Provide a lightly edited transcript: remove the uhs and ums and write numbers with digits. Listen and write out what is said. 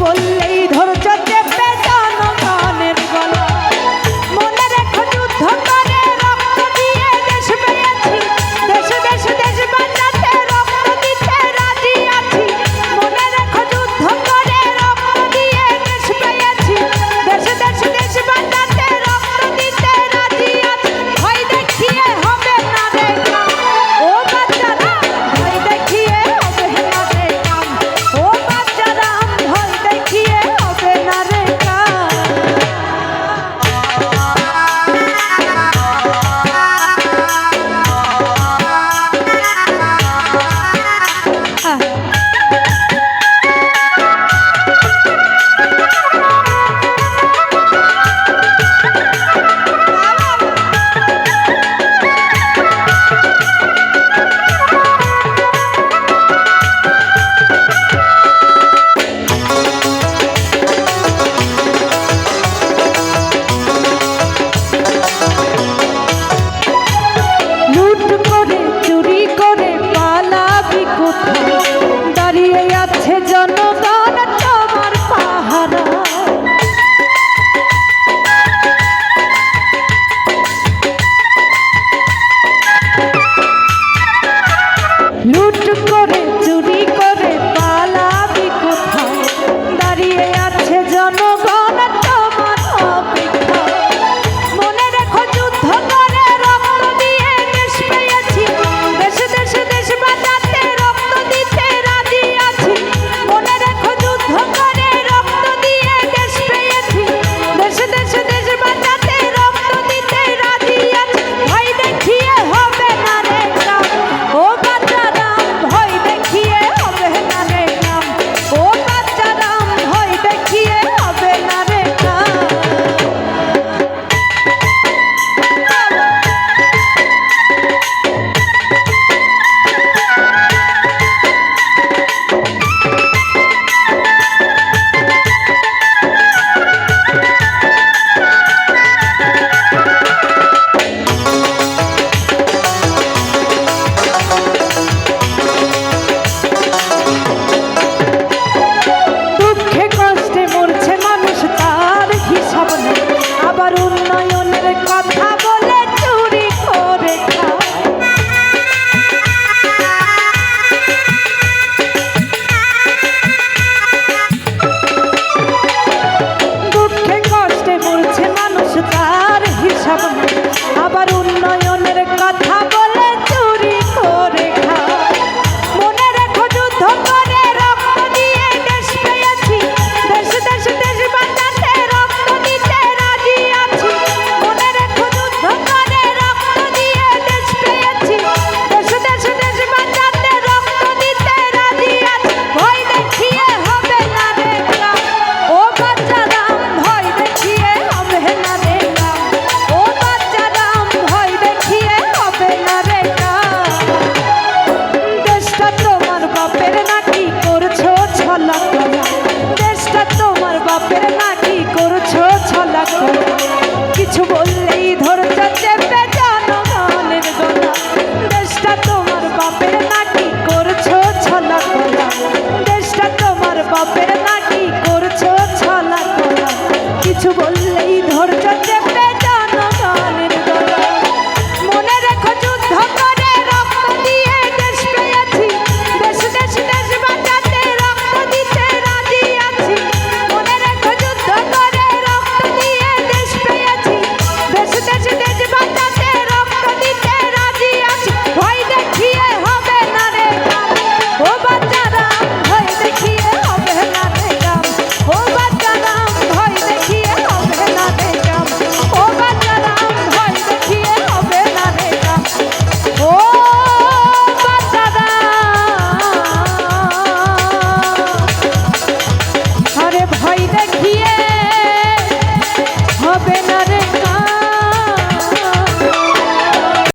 বললেই ধৈর্য চেপে জনগণের গলা। মনে রেখো যুদ্ধ করে রক্ত দিয়ে দেশ পেয়েছি, দেশ দেশ দেশ বাঁচাতে রক্ত দিতে রাজি আছি। মনে রেখো যুদ্ধ করে রক্ত দিয়ে দেশ পেয়েছি, দেশ দেশ দেশ বাঁচাতে রক্ত দিতে রাজি আছি। ভয় দেখিয়ে হবে না রে কাম, ও বাচ্চারা ভয় দেখিয়ে হবে না রে কাম, ও বাচ্চারা ভয় দেখিয়ে হবে না রে কাম। লুট করে চুরি করে পালাবি কোথায়? দাঁড়িয়ে আছে জনগণ তোমার পাহারা। লুট করে চুরি করে পালাবি কোথায়? দাঁড়িয়ে আছে জনগণ তোমার অপেক্ষায়। মনে রেখো যুদ্ধ করে রক্ত দিয়ে দেশ পেয়েছি, দেশ দেশ দেশ বাঁচাতে রক্ত দিতে রাজি আছি। মনে রেখো যুদ্ধ করে রক্ত দিয়ে দেশ পেয়েছি, দেশ দেশ দেশ বাঁচাতে রক্ত দিতে রাজি আছি। ভয় দেখিয়ে হবে না রে কাম, ও বাচ্চারা ভয় দেখিয়ে হবে না রে কাম, ও বাচ্চারা ভয় দেখিয়ে হবে না রে কাম। দুঃখে কষ্টে মরছে মানুষ, তার হিসাব নেই। আবার উন্নয়নের কথা বলে চুরি করে খায়। দুঃখে কষ্টে মরছে মানুষ, তার হিসাব নেই। আবার উন্নয়নের কথা বলে চুরি করে খায়। মনে রেখো যুদ্ধ করে রক্ত দিয়ে দেশ পেয়েছি, দেশ দেশ দেশ বাঁচাতে রক্ত দিতে রাজি আছি। মনে রেখো যুদ্ধ করে রক্ত দিয়ে দেশ পেয়েছি, দেশ দেশ দেশ বাঁচাতে রক্ত দিতে রাজি আছি। ভয় দেখিয়ে হবে না রে কাম, ও বাচ্চারা ভয় দেখিয়ে হবে না রে কাম, ও বাচ্চারা ভয় দেখিয়ে হবে না রে কাম। দেশটা তোমার বাপের নাকি করছো ছলা কলা, দেশটা তোমার বাপের নাকি করছো ছলা কলা। কিছু বল